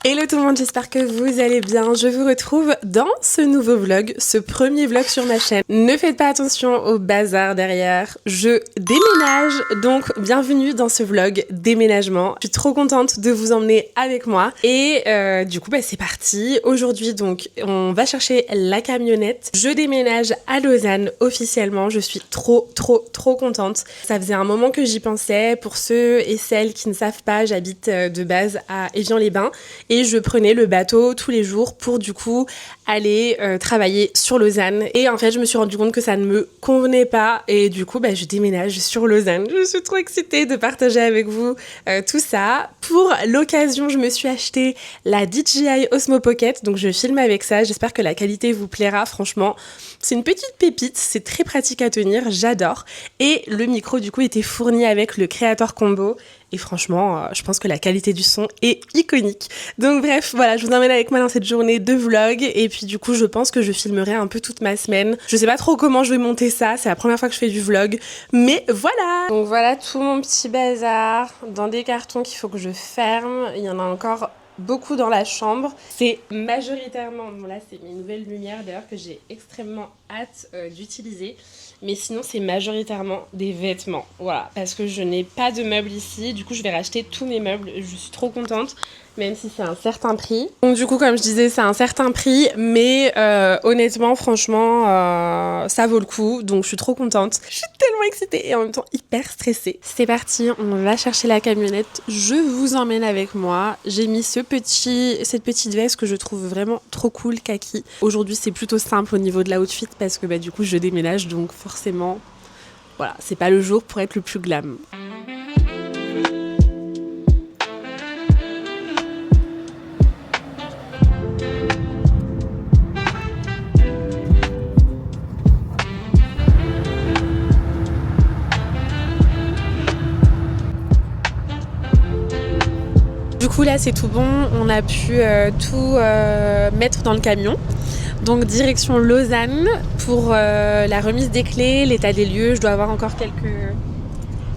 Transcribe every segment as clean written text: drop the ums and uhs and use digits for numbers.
Hello tout le monde, j'espère que vous allez bien. Je vous retrouve dans ce nouveau vlog, ce premier vlog sur ma chaîne. Ne faites pas attention au bazar derrière, je déménage, donc bienvenue dans ce vlog déménagement. Je suis trop contente de vous emmener avec moi et du coup c'est parti. Aujourd'hui donc on va chercher la camionnette. Je déménage à Lausanne officiellement, je suis trop contente. Ça faisait un moment que j'y pensais. Pour ceux et celles qui ne savent pas, j'habite de base à Évian-les-Bains. Et je prenais le bateau tous les jours pour du coup aller travailler sur Lausanne. Et en fait, je me suis rendu compte que ça ne me convenait pas. Et du coup, je déménage sur Lausanne. Je suis trop excitée de partager avec vous tout ça. Pour l'occasion, je me suis acheté la DJI Osmo Pocket. Donc, je filme avec ça. J'espère que la qualité vous plaira. Franchement, c'est une petite pépite. C'est très pratique à tenir. J'adore. Et le micro, du coup, était fourni avec le Creator Combo. Et franchement, je pense que la qualité du son est iconique. Donc bref, voilà, je vous emmène avec moi dans cette journée de vlog. Et puis du coup, je pense que je filmerai un peu toute ma semaine. Je sais pas trop comment je vais monter ça. C'est la première fois que je fais du vlog. Mais voilà. Donc voilà tout mon petit bazar dans des cartons qu'il faut que je ferme. Il y en a encore beaucoup dans la chambre. C'est majoritairement... Bon là, c'est mes nouvelles lumières d'ailleurs que j'ai extrêmement hâte d'utiliser. Mais sinon, c'est majoritairement des vêtements. Voilà, parce que je n'ai pas de meubles ici. Du coup, je vais racheter tous mes meubles. Je suis trop contente, même si c'est un certain prix. Donc du coup, comme je disais, c'est un certain prix. Mais honnêtement, franchement, ça vaut le coup. Donc je suis trop contente. Je suis tellement excitée et en même temps hyper stressée. C'est parti, on va chercher la camionnette. Je vous emmène avec moi. J'ai mis cette petite veste que je trouve vraiment trop cool, kaki. Aujourd'hui, c'est plutôt simple au niveau de l'outfit parce que du coup, je déménage. Donc forcément, voilà, c'est pas le jour pour être le plus glam. Du coup là c'est tout bon, on a pu tout mettre dans le camion. Donc direction Lausanne pour la remise des clés, l'état des lieux. Je dois avoir encore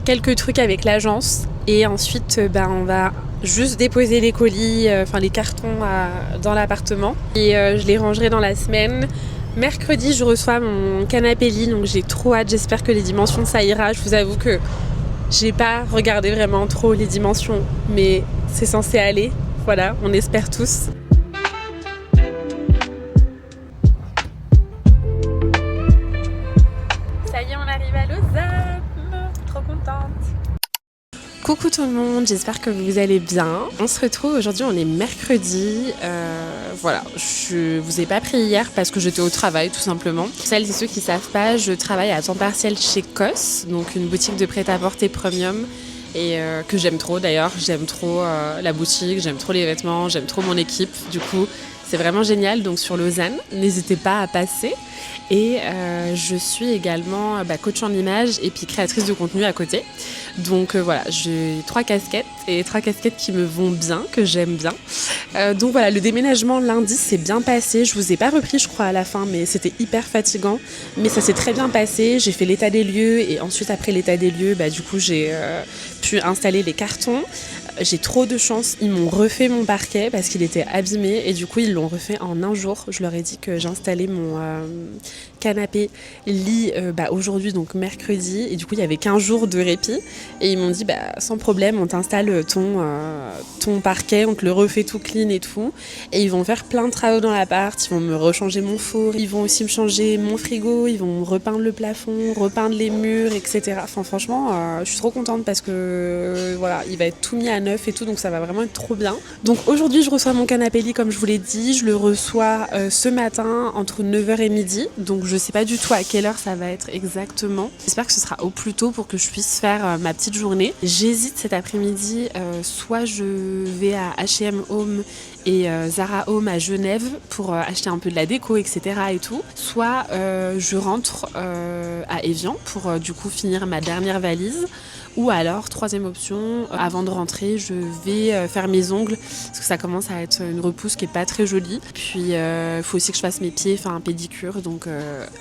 quelques trucs avec l'agence. Et ensuite on va juste déposer les colis, les cartons dans l'appartement. Et je les rangerai dans la semaine. Mercredi je reçois mon canapé lit, donc j'ai trop hâte, j'espère que les dimensions ça ira. Je vous avoue que j'ai pas regardé vraiment trop les dimensions, mais c'est censé aller. Voilà, on espère tous. Ça y est, on arrive à Lausanne. Trop contente. Coucou tout le monde, j'espère que vous allez bien. On se retrouve aujourd'hui, on est mercredi. Voilà, je vous ai pas pris hier parce que j'étais au travail tout simplement. Celles et ceux qui savent pas, je travaille à temps partiel chez COS, donc une boutique de prêt-à-porter premium. Et que j'aime trop d'ailleurs, j'aime trop la boutique, j'aime trop les vêtements, j'aime trop mon équipe. Du coup, c'est vraiment génial. Donc sur Lausanne, n'hésitez pas à passer. Et je suis également coach en image et puis créatrice de contenu à côté. Donc voilà, j'ai 3 casquettes et 3 casquettes qui me vont bien, que j'aime bien. Donc voilà, le déménagement lundi s'est bien passé. Je vous ai pas repris je crois à la fin, mais c'était hyper fatigant. Mais ça s'est très bien passé. J'ai fait l'état des lieux et ensuite après l'état des lieux, du coup j'ai pu installer les cartons. J'ai trop de chance, ils m'ont refait mon parquet parce qu'il était abîmé et du coup ils l'ont refait en un jour. Je leur ai dit que j'installais mon canapé lit aujourd'hui, donc mercredi, et du coup il y avait 15 jours de répit et ils m'ont dit sans problème, on t'installe ton parquet, on te le refait tout clean et tout, et ils vont faire plein de travaux dans l'appart, ils vont me rechanger mon four, ils vont aussi me changer mon frigo, ils vont repeindre le plafond, repeindre les murs, etc. Enfin franchement je suis trop contente parce que voilà, il va être tout mis à neuf et tout, donc ça va vraiment être trop bien. Donc aujourd'hui je reçois mon canapé lit comme je vous l'ai dit, je le reçois ce matin entre 9h et midi, donc je sais pas du tout à quelle heure ça va être exactement. J'espère que ce sera au plus tôt pour que je puisse faire ma petite journée. J'hésite cet après-midi, soit je vais à H&M Home et Zara Home à Genève pour acheter un peu de la déco, etc. et tout, soit je rentre à Évian pour du coup finir ma dernière valise. Ou alors, troisième option, avant de rentrer, je vais faire mes ongles parce que ça commence à être une repousse qui est pas très jolie. Puis, il faut aussi que je fasse mes pieds, faire un pédicure, donc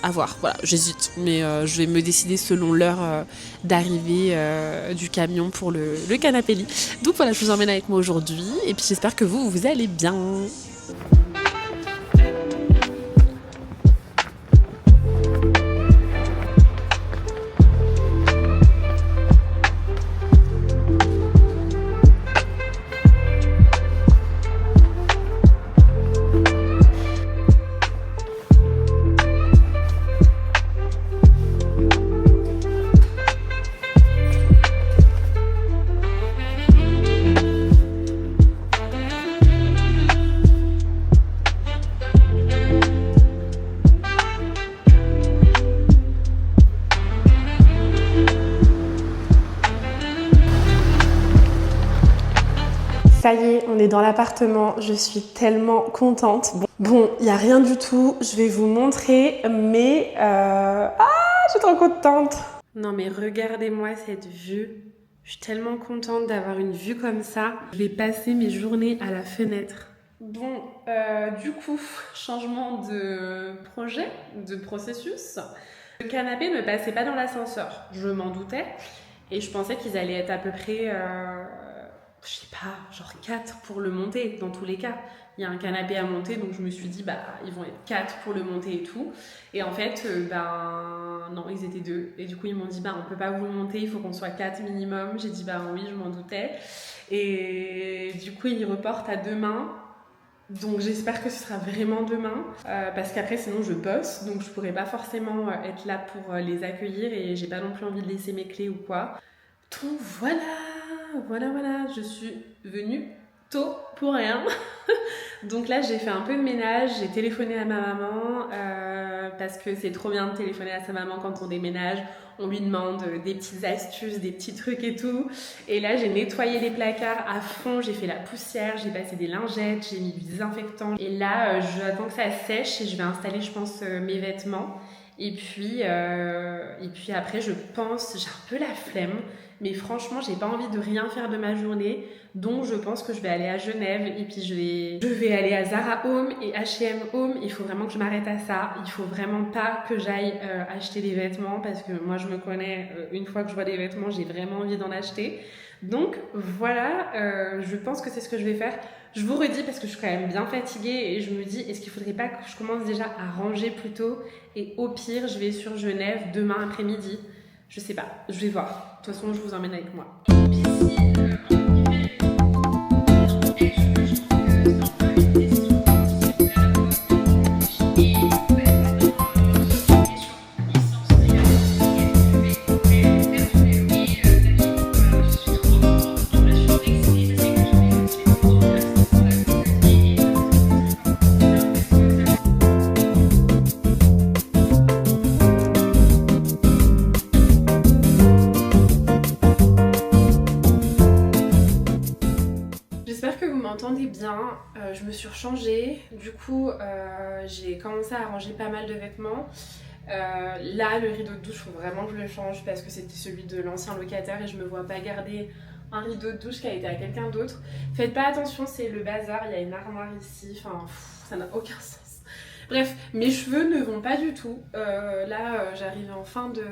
à voir. Voilà, j'hésite, mais je vais me décider selon l'heure d'arrivée du camion pour le canapé lit. Donc voilà, je vous emmène avec moi aujourd'hui et puis j'espère que vous allez bien. Ça y est, on est dans l'appartement, je suis tellement contente. Bon, il n'y a rien du tout, je vais vous montrer, mais... je suis trop contente. Non mais regardez-moi cette vue, je suis tellement contente d'avoir une vue comme ça. Je vais passer mes journées à la fenêtre. Bon, du coup, changement de projet, de processus. Le canapé ne passait pas dans l'ascenseur, je m'en doutais, et je pensais qu'ils allaient être à peu près... je sais pas, genre 4 pour le monter dans tous les cas. Il y a un canapé à monter, donc je me suis dit, bah, ils vont être 4 pour le monter et tout. Et en fait, non, ils étaient 2. Et du coup, ils m'ont dit, bah, on peut pas vous le monter, il faut qu'on soit 4 minimum. J'ai dit, bah oui, je m'en doutais. Et du coup, ils reportent à demain. Donc j'espère que ce sera vraiment demain, parce qu'après sinon je bosse, donc je pourrais pas forcément être là pour les accueillir et j'ai pas non plus envie de laisser mes clés ou quoi. Donc voilà, je suis venue tôt pour rien. Donc là j'ai fait un peu de ménage, j'ai téléphoné à ma maman, parce que c'est trop bien de téléphoner à sa maman quand on déménage. On lui demande des petites astuces, des petits trucs et tout. Et là j'ai nettoyé les placards à fond, j'ai fait la poussière, j'ai passé des lingettes, j'ai mis du désinfectant. Et là j'attends que ça sèche et je vais installer je pense mes vêtements. Et puis après je pense, j'ai un peu la flemme. Mais franchement, j'ai pas envie de rien faire de ma journée. Donc je pense que je vais aller à Genève et puis je vais aller à Zara Home et H&M Home. Il faut vraiment que je m'arrête à ça. Il faut vraiment pas que j'aille acheter des vêtements parce que moi je me connais, une fois que je vois des vêtements, j'ai vraiment envie d'en acheter. Donc voilà, je pense que c'est ce que je vais faire. Je vous redis parce que je suis quand même bien fatiguée et je me dis, est-ce qu'il faudrait pas que je commence déjà à ranger plus tôt? Et au pire, je vais sur Genève demain après-midi. Je sais pas, je vais voir. De toute façon, je vous emmène avec moi. M'entendez bien, je me suis rechangée, du coup j'ai commencé à ranger pas mal de vêtements. Là le rideau de douche, faut vraiment que je le change parce que c'était celui de l'ancien locataire et je me vois pas garder un rideau de douche qui a été à quelqu'un d'autre. Faites pas attention, c'est le bazar, il y a une armoire ici, enfin ça n'a aucun sens. Bref, mes cheveux ne vont pas du tout, là j'arrive en fin de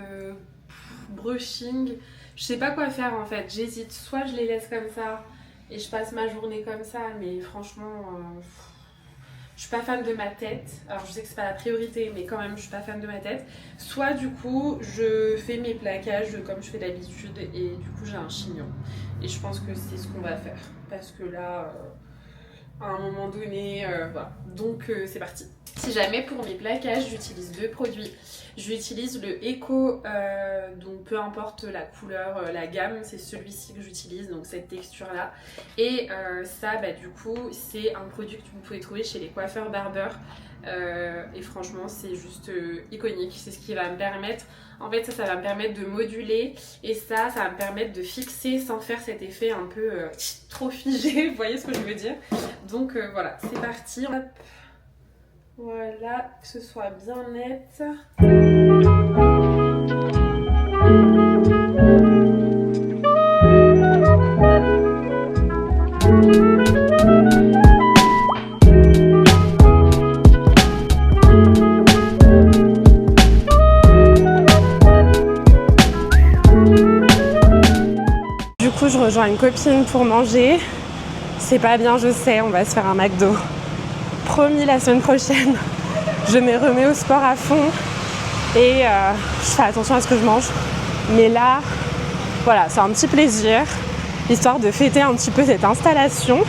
brushing, je sais pas quoi faire en fait, j'hésite, soit je les laisse comme ça et je passe ma journée comme ça, mais franchement, je suis pas fan de ma tête. Alors je sais que c'est pas la priorité, mais quand même je suis pas fan de ma tête. Soit du coup, je fais mes plaquages comme je fais d'habitude et du coup j'ai un chignon. Et je pense que c'est ce qu'on va faire, parce que là, à un moment donné, voilà. Donc c'est parti. Si jamais pour mes plaquages, j'utilise 2 produits. J'utilise le Eco, donc peu importe la couleur, la gamme, c'est celui-ci que j'utilise, donc cette texture-là. Et ça, bah, du coup, c'est un produit que vous pouvez trouver chez les coiffeurs barbeurs. Et franchement, c'est juste iconique. C'est ce qui va me permettre, en fait, ça va me permettre de moduler. Et ça va me permettre de fixer sans faire cet effet un peu trop figé. Vous voyez ce que je veux dire? Donc voilà, c'est parti. Hop. Voilà, que ce soit bien net. Du coup, je rejoins une copine pour manger. C'est pas bien, je sais, on va se faire un McDo. Promis, la semaine prochaine, je me remets au sport à fond et je fais attention à ce que je mange. Mais là, voilà, c'est un petit plaisir, histoire de fêter un petit peu cette installation.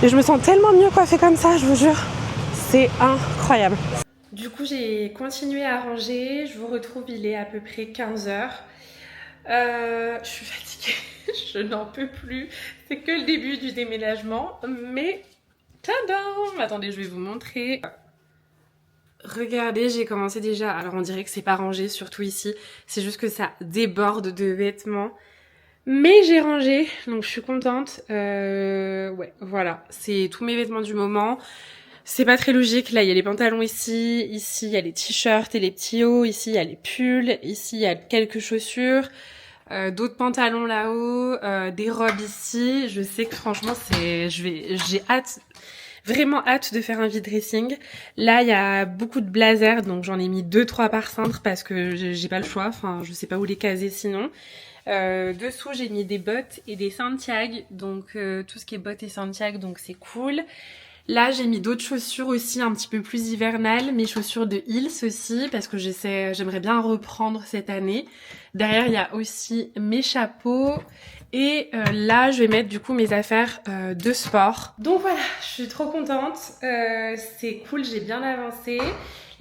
Et je me sens tellement mieux coiffée comme ça, je vous jure. C'est incroyable. Du coup, j'ai continué à ranger. Je vous retrouve, il est à peu près 15h. Je suis fatiguée, je n'en peux plus. C'est que le début du déménagement. Mais, tadam! Attendez, je vais vous montrer. Regardez, j'ai commencé déjà. Alors, on dirait que c'est pas rangé, surtout ici. C'est juste que ça déborde de vêtements. Mais j'ai rangé, donc je suis contente. Ouais, voilà, c'est tous mes vêtements du moment. C'est pas très logique, là il y a les pantalons ici il y a les t-shirts et les petits hauts, ici il y a les pulls, ici il y a quelques chaussures, d'autres pantalons là-haut, des robes ici. Je sais que franchement j'ai hâte, vraiment hâte de faire un vide dressing. Là il y a beaucoup de blazers, donc j'en ai mis 2-3 par cintre parce que j'ai pas le choix, enfin je sais pas où les caser sinon. Dessous j'ai mis des bottes et des Santiago, donc tout ce qui est bottes et Santiago, donc c'est cool. Là j'ai mis d'autres chaussures aussi un petit peu plus hivernales, mes chaussures de Hills aussi parce que j'aimerais bien reprendre cette année. Derrière il y a aussi mes chapeaux et là je vais mettre du coup mes affaires de sport. Donc voilà, je suis trop contente, c'est cool, j'ai bien avancé.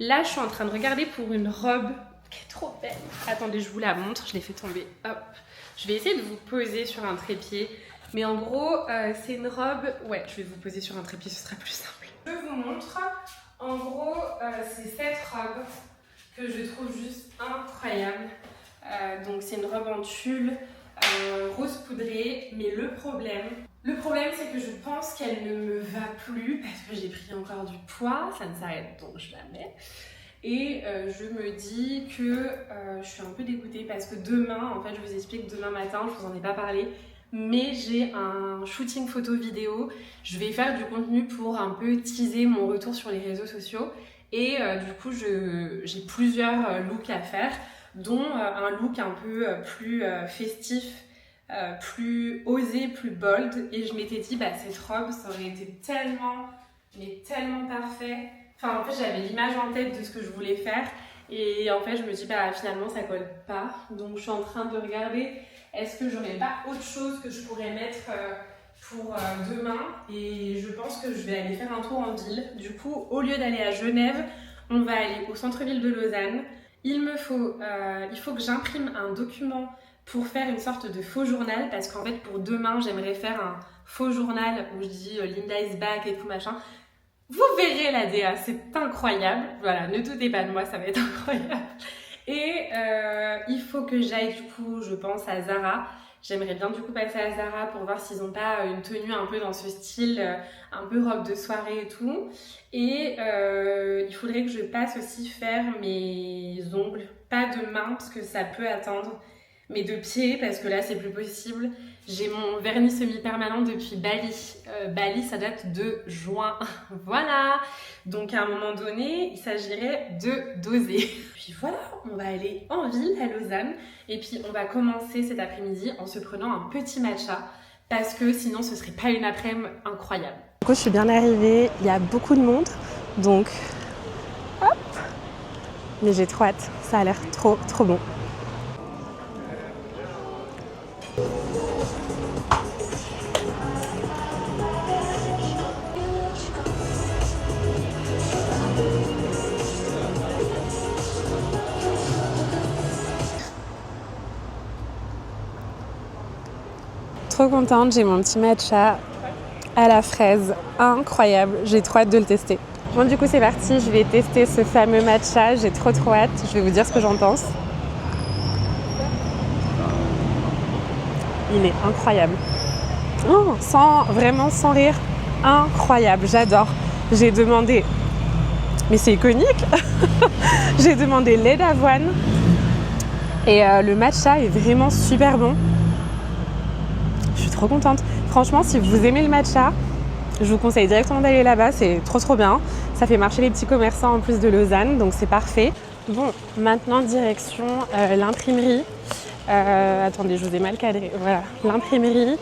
Là je suis en train de regarder pour une robe qui est trop belle. Attendez, je vous la montre, je l'ai fait tomber. Hop. Je vais essayer de vous poser sur un trépied. Mais en gros, c'est une robe... Ouais, je vais vous poser sur un trépied, ce sera plus simple. Je vous montre. En gros, c'est cette robe que je trouve juste incroyable. Donc c'est une robe en tulle, rose poudré. Mais le problème, c'est que je pense qu'elle ne me va plus parce que j'ai pris encore du poids. Ça ne s'arrête donc jamais. Et je me dis que je suis un peu dégoûtée parce que demain, en fait je vous explique, demain matin, je vous en ai pas parlé, mais j'ai un shooting photo vidéo. Je vais faire du contenu pour un peu teaser mon retour sur les réseaux sociaux. Et du coup, j'ai plusieurs looks à faire, dont un look un peu plus festif, plus osé, plus bold. Et je m'étais dit, bah cette robe, ça aurait été tellement, mais tellement parfait. Enfin, en fait, j'avais l'image en tête de ce que je voulais faire et en fait, je me dis, bah finalement, ça colle pas. Donc, je suis en train de regarder, est-ce que j'aurais pas autre chose que je pourrais mettre pour demain? Et je pense que je vais aller faire un tour en ville. Du coup, au lieu d'aller à Genève, on va aller au centre-ville de Lausanne. Il faut que j'imprime un document pour faire une sorte de faux journal parce qu'en fait, pour demain, j'aimerais faire un faux journal où je dis Linda is back et tout machin. Vous verrez la DA, c'est incroyable. Voilà, ne doutez pas de moi, ça va être incroyable. Et il faut que j'aille du coup, je pense, à Zara. J'aimerais bien du coup passer à Zara pour voir s'ils n'ont pas une tenue un peu dans ce style, un peu robe de soirée et tout. Et il faudrait que je passe aussi faire mes ongles. Pas de main parce que ça peut attendre, mais de pied parce que là c'est plus possible. J'ai mon vernis semi-permanent depuis Bali. Bali, ça date de juin. Voilà. Donc, à un moment donné, il s'agirait de doser. Puis voilà, on va aller en ville à Lausanne. Et puis, on va commencer cet après-midi en se prenant un petit matcha. Parce que sinon, ce serait pas une après-midi incroyable. Du coup, je suis bien arrivée. Il y a beaucoup de monde. Donc, hop. Mais j'ai trop hâte. Ça a l'air trop, trop bon. Trop contente, j'ai mon petit matcha à la fraise, incroyable, j'ai trop hâte de le tester. Bon du coup c'est parti, je vais tester ce fameux matcha, j'ai trop hâte, je vais vous dire ce que j'en pense. Il est incroyable. Oh, vraiment sans rire, incroyable, j'adore. J'ai demandé, mais c'est iconique, j'ai demandé lait d'avoine et le matcha est vraiment super bon. Je suis trop contente. Franchement, si vous aimez le matcha, je vous conseille directement d'aller là-bas, c'est trop bien. Ça fait marcher les petits commerçants en plus de Lausanne, donc c'est parfait. Bon, maintenant direction l'imprimerie. Attendez, je vous ai mal cadré. Voilà, l'imprimerie.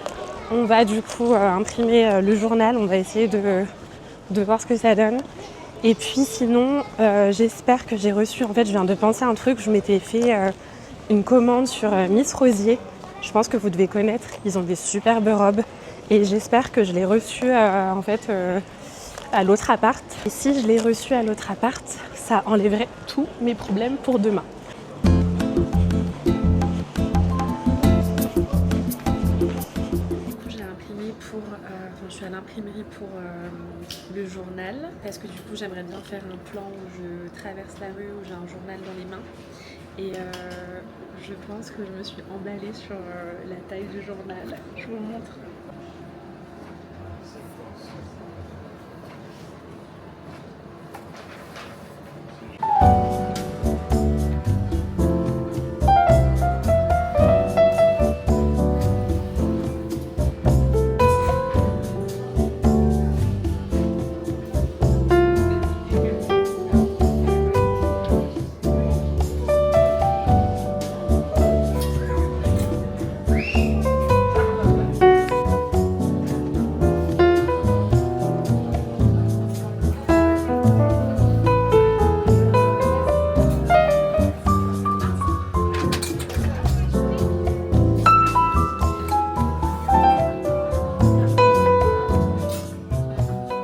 On va du coup imprimer le journal, on va essayer de voir ce que ça donne. Et puis sinon, j'espère que j'ai reçu, en fait je viens de penser à un truc, je m'étais fait une commande sur Miss Rosier. Je pense que vous devez connaître, ils ont des superbes robes. Et j'espère que je l'ai reçu en fait à l'autre appart. Et si je l'ai reçu à l'autre appart, ça enlèverait tous mes problèmes pour demain. Je suis à l'imprimerie pour le journal parce que du coup j'aimerais bien faire un plan où je traverse la rue, où j'ai un journal dans les mains et je pense que je me suis emballée sur la taille du journal. Je vous montre.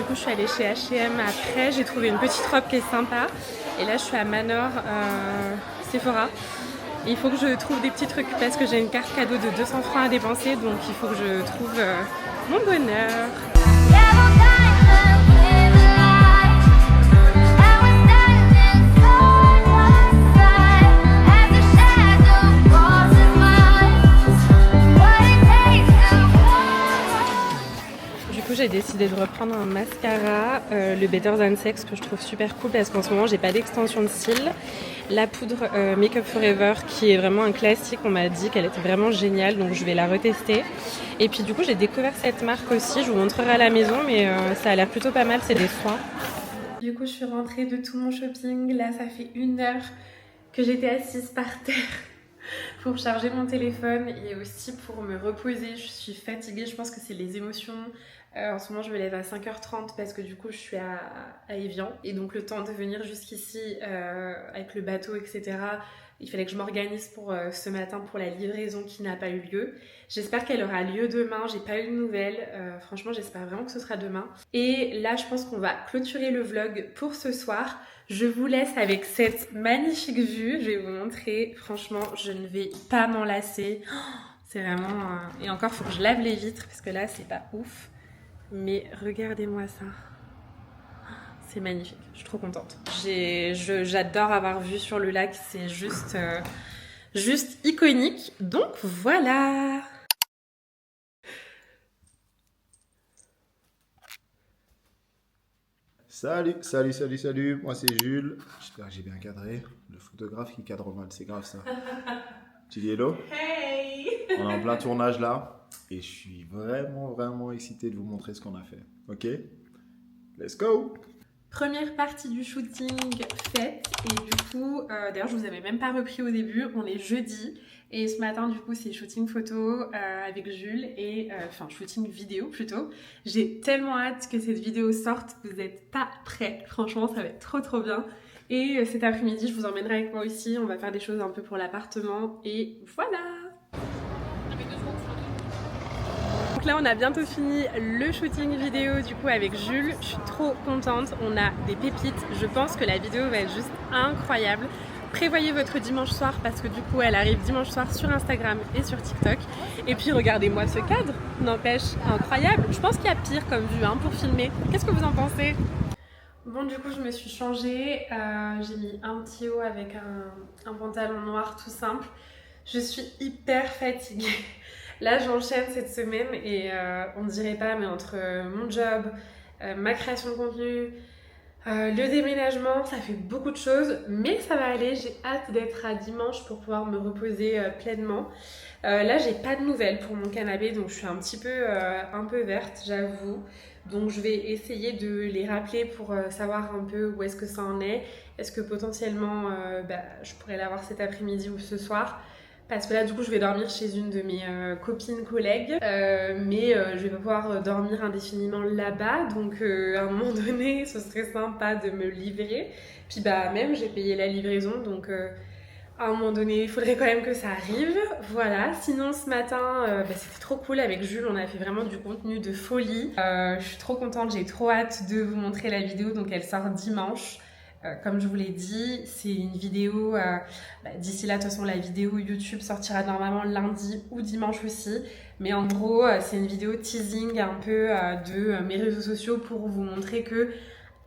Je suis allée chez H&M après, j'ai trouvé une petite robe qui est sympa et là je suis à Manor Sephora. Et il faut que je trouve des petits trucs parce que j'ai une carte cadeau de 200 francs à dépenser, donc il faut que je trouve mon bonheur. J'ai décidé de reprendre un mascara, le Better Than Sex, que je trouve super cool parce qu'en ce moment j'ai pas d'extension de cils. La poudre Make Up Forever qui est vraiment un classique, on m'a dit qu'elle était vraiment géniale, donc je vais la retester. Et puis du coup j'ai découvert cette marque aussi, je vous montrerai à la maison, mais ça a l'air plutôt pas mal, c'est des soins. Du coup je suis rentrée de tout mon shopping, là ça fait 1 heure que j'étais assise par terre pour charger mon téléphone et aussi pour me reposer. Je suis fatiguée, je pense que c'est les émotions. En ce moment je me lève à 5h30 parce que du coup je suis à Évian et donc le temps de venir jusqu'ici avec le bateau etc, il fallait que je m'organise pour ce matin pour la livraison qui n'a pas eu lieu. J'espère qu'elle aura lieu demain, j'ai pas eu de nouvelles, franchement j'espère vraiment que ce sera demain. Et là je pense qu'on va clôturer le vlog pour ce soir. Je vous laisse avec cette magnifique vue, je vais vous montrer, franchement je ne vais pas m'en lasser. C'est vraiment... Et encore faut que je lave les vitres parce que là c'est pas ouf. Mais regardez-moi ça, c'est magnifique, je suis trop contente. J'adore avoir vu sur le lac, c'est juste iconique. Donc voilà. Salut, moi c'est Jules. J'espère que j'ai bien cadré. Le photographe qui cadre mal, c'est grave ça. Tu dis hello? Hey! On est en plein tournage là. Et je suis vraiment excité de vous montrer ce qu'on a fait. Ok? Let's go! Première partie du shooting faite. Et du coup, d'ailleurs je vous avais même pas repris au début, on est jeudi. Et ce matin du coup c'est shooting photo avec Jules et enfin shooting vidéo plutôt. J'ai tellement hâte que cette vidéo sorte, vous n'êtes pas prêts. Franchement ça va être trop bien. Et cet après-midi je vous emmènerai avec moi aussi, on va faire des choses un peu pour l'appartement et voilà. Donc là on a bientôt fini le shooting vidéo du coup avec Jules, je suis trop contente, on a des pépites, je pense que la vidéo va être juste incroyable. Prévoyez votre dimanche soir parce que du coup elle arrive dimanche soir sur Instagram et sur TikTok. Et puis regardez-moi ce cadre, n'empêche, incroyable. Je pense qu'il y a pire comme vue hein, pour filmer. Qu'est-ce que vous en pensez? Bon du coup je me suis changée, j'ai mis un petit haut avec un pantalon noir tout simple. Je suis hyper fatiguée. Là j'enchaîne cette semaine et on dirait pas mais entre mon job, ma création de contenu, le déménagement, ça fait beaucoup de choses mais ça va aller, j'ai hâte d'être à dimanche pour pouvoir me reposer pleinement. Là j'ai pas de nouvelles pour mon canapé donc je suis un peu verte j'avoue. Donc je vais essayer de les rappeler pour savoir un peu où est-ce que ça en est. Est-ce que potentiellement je pourrais l'avoir cet après-midi ou ce soir. Parce que là, du coup, je vais dormir chez une de mes copines collègues, mais je vais pas pouvoir dormir indéfiniment là-bas. Donc, à un moment donné, ce serait sympa de me livrer. Puis, bah, même, j'ai payé la livraison, donc à un moment donné, il faudrait quand même que ça arrive. Voilà. Sinon, ce matin, c'était trop cool avec Jules. On a fait vraiment du contenu de folie. Je suis trop contente. J'ai trop hâte de vous montrer la vidéo. Donc, elle sort dimanche. Comme je vous l'ai dit, c'est une vidéo, d'ici là, de toute façon, la vidéo YouTube sortira normalement lundi ou dimanche aussi. Mais en gros, c'est une vidéo teasing un peu de mes réseaux sociaux pour vous montrer que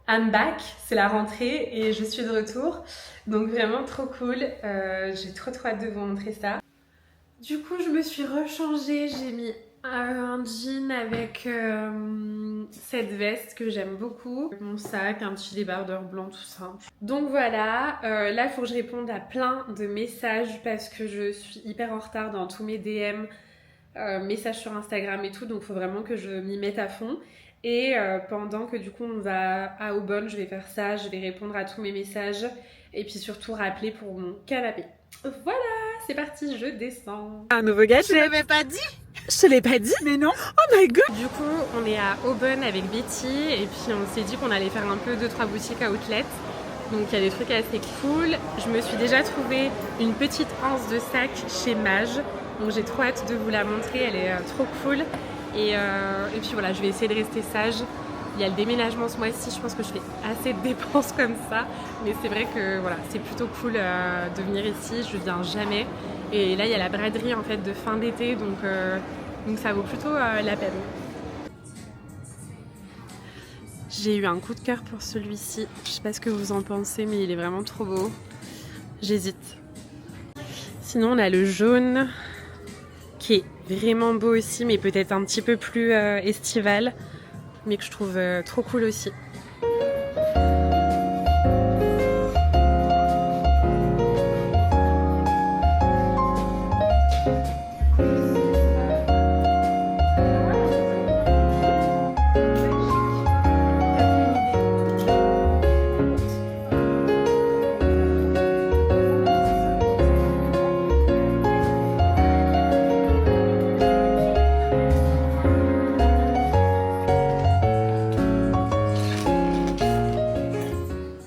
I'm back, c'est la rentrée et je suis de retour. Donc vraiment trop cool, j'ai trop hâte de vous montrer ça. Du coup, je me suis rechangée, j'ai mis un jean avec cette veste que j'aime beaucoup, mon sac, un petit débardeur blanc tout simple. Donc voilà, là il faut que je réponde à plein de messages parce que je suis hyper en retard dans tous mes DM, messages sur Instagram et tout, donc il faut vraiment que je m'y mette à fond. Et pendant que du coup on va à Aubonne, je vais faire ça, je vais répondre à tous mes messages et puis surtout rappeler pour mon canapé. Voilà, c'est parti, je descends. Un nouveau gadget. Tu l'avais pas dit? Je te l'ai pas dit? Mais non. Oh my god. Du coup, on est à Aubonne avec Betty et puis on s'est dit qu'on allait faire un peu 2-3 boutiques à outlet. Donc il y a des trucs assez cool. Je me suis déjà trouvé une petite anse de sac chez Mage. Donc j'ai trop hâte de vous la montrer, elle est trop cool. Et puis voilà, je vais essayer de rester sage. Il y a le déménagement ce mois-ci, je pense que je fais assez de dépenses comme ça. Mais c'est vrai que voilà, c'est plutôt cool de venir ici, je viens jamais. Et là, il y a la braderie en fait de fin d'été, donc ça vaut plutôt la peine. J'ai eu un coup de cœur pour celui-ci. Je sais pas ce que vous en pensez, mais il est vraiment trop beau. J'hésite. Sinon, on a le jaune qui est vraiment beau aussi, mais peut-être un petit peu plus estival, mais que je trouve trop cool aussi.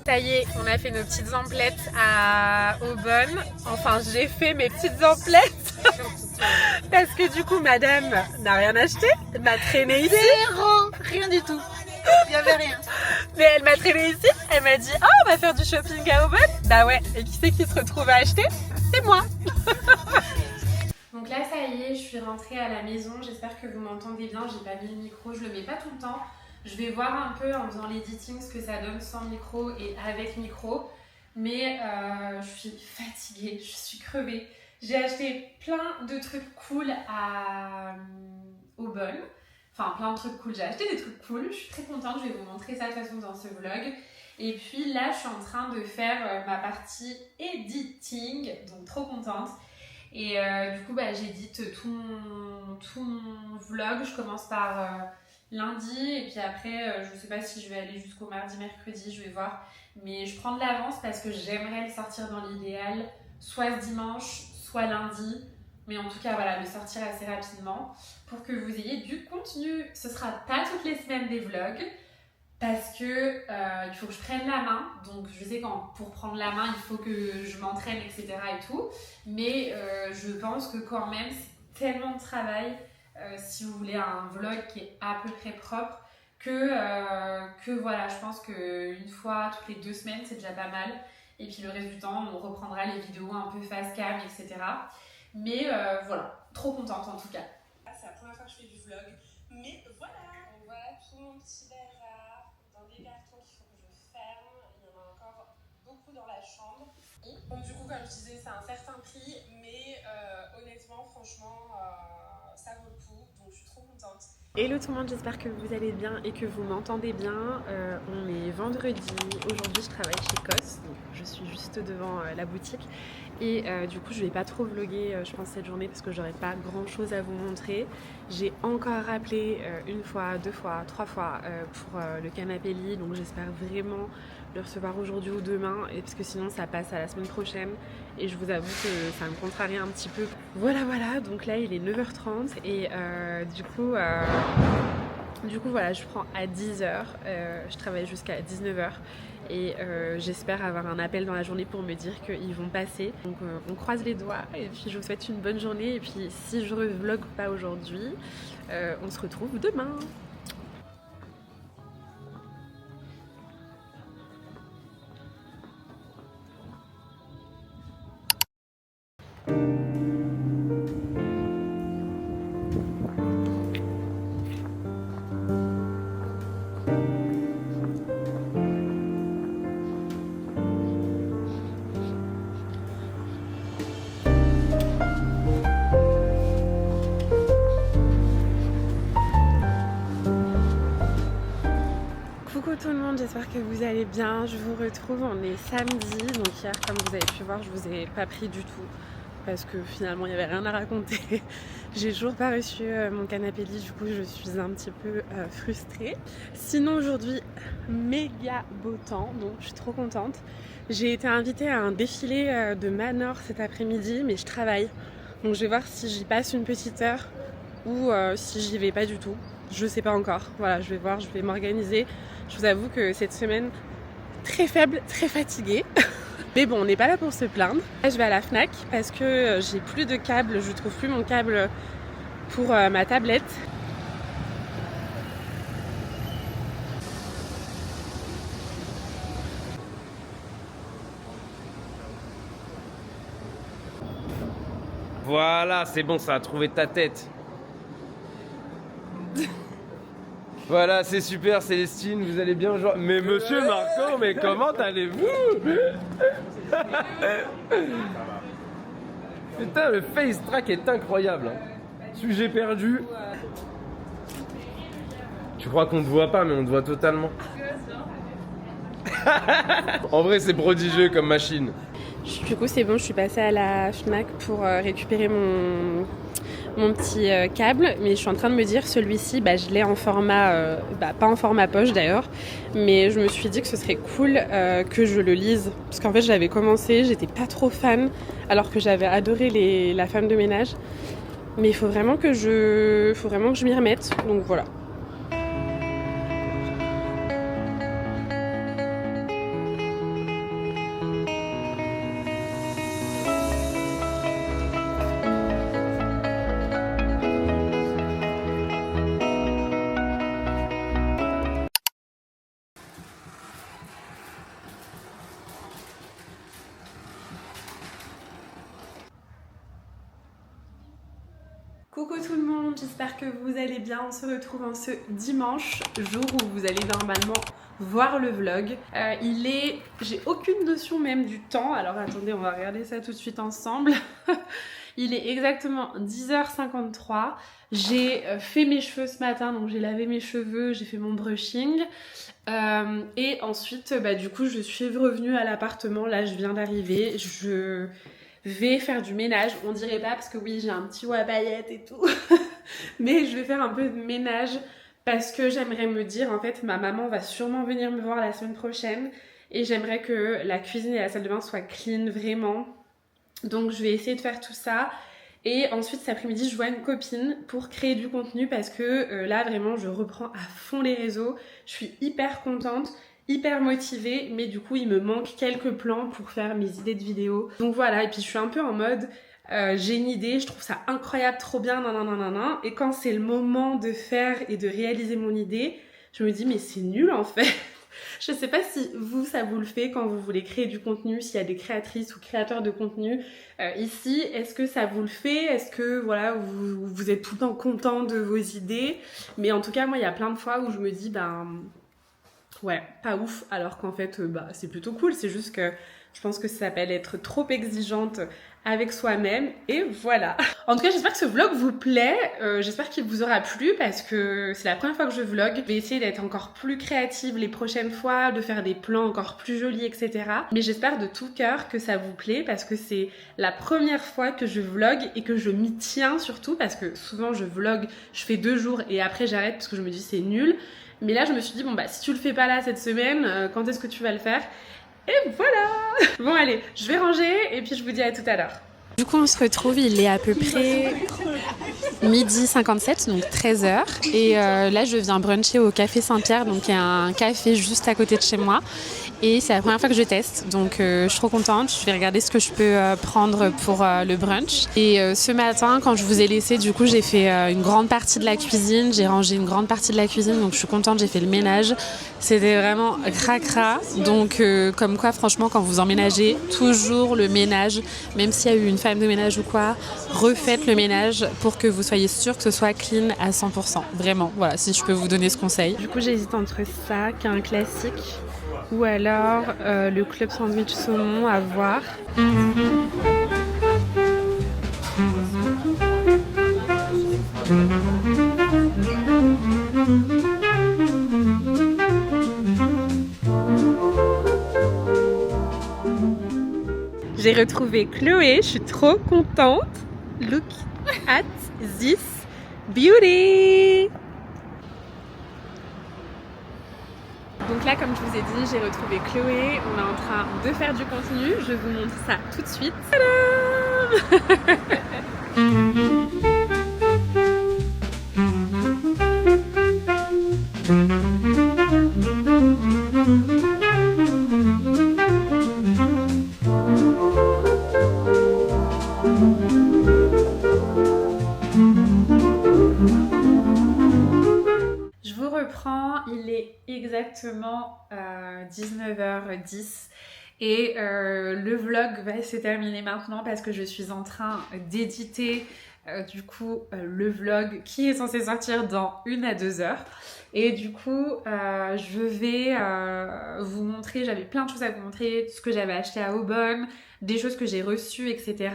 Ça y est, on a fait nos petites emplettes à Aubonne. Enfin, j'ai fait mes petites emplettes parce que du coup, madame n'a rien acheté. Elle m'a traîné ici. Zéro. Rien du tout. Il y avait rien. Mais elle m'a traîné ici. Elle m'a dit, oh, on va faire du shopping à Aubonne. Bah ouais. Et qui c'est qui se retrouve à acheter? C'est moi. Donc là, ça y est, je suis rentrée à la maison. J'espère que vous m'entendez bien. J'ai pas mis le micro, je le mets pas tout le temps. Je vais voir un peu en faisant l'editing ce que ça donne sans micro et avec micro. Mais je suis fatiguée, je suis crevée. J'ai acheté plein de trucs cool à Aubonne. Enfin, plein de trucs cool. J'ai acheté des trucs cool. Je suis très contente. Je vais vous montrer ça de toute façon dans ce vlog. Et puis là, je suis en train de faire ma partie editing. Donc, trop contente. Et du coup, j'édite tout mon vlog. Je commence par lundi et puis après, je sais pas si je vais aller jusqu'au mardi, mercredi, je vais voir. Mais je prends de l'avance parce que j'aimerais le sortir dans l'idéal, soit ce dimanche, soit lundi. Mais en tout cas, voilà, le sortir assez rapidement pour que vous ayez du contenu. Ce sera pas toutes les semaines des vlogs parce que il faut que je prenne la main. Donc je sais pour prendre la main, il faut que je m'entraîne, etc. et tout. Mais je pense que quand même, c'est tellement de travail si vous voulez un vlog qui est à peu près propre que voilà, je pense qu'une fois toutes les 2 semaines, c'est déjà pas mal. Et puis le reste du temps, on reprendra les vidéos un peu face cam, etc. Mais voilà, trop contente en tout cas. C'est la première fois que je fais du vlog, mais voilà. Donc voilà tout mon petit verre dans des cartons qu'il faut que je ferme. Il y en a encore beaucoup dans la chambre. Donc du coup, comme je disais, c'est un certain prix, mais honnêtement, franchement, ça vaut le coup. Donc je suis trop contente. Hello tout le monde, j'espère que vous allez bien et que vous m'entendez bien. On est vendredi, aujourd'hui je travaille chez COS, donc je suis juste devant la boutique et du coup je vais pas trop vlogger je pense cette journée parce que j'aurai pas grand chose à vous montrer. J'ai encore rappelé une fois, deux fois, trois fois pour le canapé lit, donc j'espère vraiment le recevoir aujourd'hui ou demain et parce que sinon ça passe à la semaine prochaine et je vous avoue que ça me contrarie un petit peu. Voilà, donc là il est 9h30 et du coup voilà, je prends à 10h, je travaille jusqu'à 19h et j'espère avoir un appel dans la journée pour me dire qu'ils vont passer. Donc on croise les doigts et puis je vous souhaite une bonne journée et puis si je ne vlogue pas aujourd'hui, on se retrouve demain. Coucou tout le monde, j'espère que vous allez bien. Je vous retrouve, on est samedi, donc hier comme vous avez pu voir je vous ai pas pris du tout parce que finalement il n'y avait rien à raconter. J'ai toujours pas reçu mon canapé lit, du coup je suis un petit peu frustrée. Sinon aujourd'hui méga beau temps, donc je suis trop contente. J'ai été invitée à un défilé de Manor cet après-midi mais je travaille, donc je vais voir si j'y passe une petite heure ou si j'y vais pas du tout. Je sais pas encore, voilà, je vais voir, je vais m'organiser. Je vous avoue que cette semaine, très faible, très fatiguée. Mais bon, on n'est pas là pour se plaindre. Là, je vais à la Fnac parce que j'ai plus de câble, je trouve plus mon câble pour ma tablette. Voilà, c'est bon, ça a trouvé ta tête. Voilà, c'est super Célestine, vous allez bien aujourd'hui. Mais monsieur Marco, mais comment allez-vous? Putain, le face track est incroyable. Sujet perdu. Tu crois qu'on te voit pas, mais on te voit totalement. En vrai, c'est prodigieux comme machine. Du coup, c'est bon, je suis passée à la Fnac pour récupérer mon petit câble, mais je suis en train de me dire celui-ci je l'ai en format pas en format poche d'ailleurs, mais je me suis dit que ce serait cool que je le lise parce qu'en fait j'avais commencé, j'étais pas trop fan alors que j'avais adoré la femme de ménage, mais il faut vraiment que je m'y remette, donc voilà. Coucou tout le monde, j'espère que vous allez bien. On se retrouve en ce dimanche, jour où vous allez normalement voir le vlog. J'ai aucune notion même du temps, alors attendez, on va regarder ça tout de suite ensemble. Il est exactement 10h53. J'ai fait mes cheveux ce matin, donc j'ai lavé mes cheveux, j'ai fait mon brushing. Et ensuite, du coup, je suis revenue à l'appartement. Là, je viens d'arriver. Je vais faire du ménage. On dirait pas parce que oui, j'ai un petit haut à paillettes et tout. Mais je vais faire un peu de ménage parce que j'aimerais me dire, en fait, ma maman va sûrement venir me voir la semaine prochaine. Et j'aimerais que la cuisine et la salle de bain soient clean, vraiment. Donc, je vais essayer de faire tout ça. Et ensuite cet après-midi je vois une copine pour créer du contenu parce que là vraiment je reprends à fond les réseaux. Je suis hyper contente, hyper motivée, mais du coup il me manque quelques plans pour faire mes idées de vidéos. Donc voilà, et puis je suis un peu en mode j'ai une idée, je trouve ça incroyable, trop bien, nanana. Et quand c'est le moment de faire et de réaliser mon idée, je me dis mais c'est nul en fait. Je sais pas si ça vous le fait quand vous voulez créer du contenu, s'il y a des créatrices ou créateurs de contenu ici, est-ce que ça vous le fait? Est-ce que voilà, vous êtes tout le temps content de vos idées? Mais en tout cas, moi, il y a plein de fois où je me dis, ouais, pas ouf, alors qu'en fait, c'est plutôt cool, c'est juste que Je pense que ça s'appelle être trop exigeante avec soi-même et voilà. En tout cas, j'espère que ce vlog vous plaît, j'espère qu'il vous aura plu parce que c'est la première fois que je vlog. Je vais essayer d'être encore plus créative les prochaines fois, de faire des plans encore plus jolis, etc. Mais j'espère de tout cœur que ça vous plaît parce que c'est la première fois que je vlog et que je m'y tiens surtout parce que souvent je vlog, je fais 2 jours et après j'arrête parce que je me dis c'est nul. Mais là, je me suis dit, bon bah si tu le fais pas là cette semaine, quand est-ce que tu vas le faire ? Et voilà. Bon allez, je vais ranger et puis je vous dis à tout à l'heure. Du coup on se retrouve, il est à peu près 12h57, donc 13h. Et là je viens bruncher au Café Saint-Pierre, donc il y a un café juste à côté de chez moi. Et c'est la première fois que je teste, donc je suis trop contente. Je vais regarder ce que je peux prendre pour le brunch. Et ce matin, quand je vous ai laissé, du coup j'ai fait une grande partie de la cuisine. J'ai rangé une grande partie de la cuisine, donc je suis contente, j'ai fait le ménage. C'était vraiment cracra. Donc comme quoi franchement quand vous emménagez, toujours le ménage, même s'il y a eu une femme de ménage ou quoi, refaites le ménage pour que vous soyez sûr que ce soit clean à 100%. Vraiment, voilà, si je peux vous donner ce conseil. Du coup j'hésite entre ça, qui est un classique, ou alors le club sandwich saumon à voir. J'ai retrouvé Chloé, je suis trop contente. Look at this beauty! Donc là, comme je vous ai dit, j'ai retrouvé Chloé. On est en train de faire du contenu. Je vous montre ça tout de suite. Je vous reprends, il est exactement 19h10 et le vlog va se terminer maintenant parce que je suis en train d'éditer le vlog qui est censé sortir dans 1 à 2 heures. Et du coup, je vais vous montrer, j'avais plein de choses à vous montrer, ce que j'avais acheté à Aubonne, des choses que j'ai reçues, etc.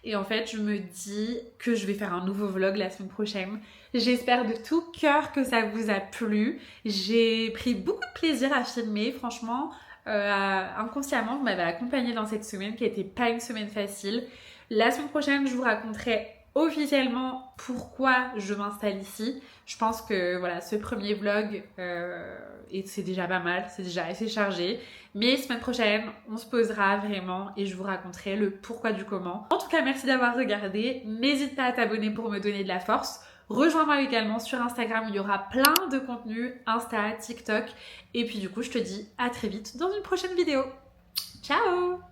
Et en fait, je me dis que je vais faire un nouveau vlog la semaine prochaine. J'espère de tout cœur que ça vous a plu. J'ai pris beaucoup de plaisir à filmer, franchement. Inconsciemment, vous m'avez accompagnée dans cette semaine qui n'était pas une semaine facile. La semaine prochaine, je vous raconterai officiellement pourquoi je m'installe ici. Je pense que voilà, ce premier vlog c'est déjà pas mal, c'est déjà assez chargé. Mais semaine prochaine, on se posera vraiment et je vous raconterai le pourquoi du comment. En tout cas, merci d'avoir regardé. N'hésite pas à t'abonner pour me donner de la force. Rejoins-moi également sur Instagram, il y aura plein de contenus, Insta, TikTok. Et puis du coup, je te dis à très vite dans une prochaine vidéo. Ciao!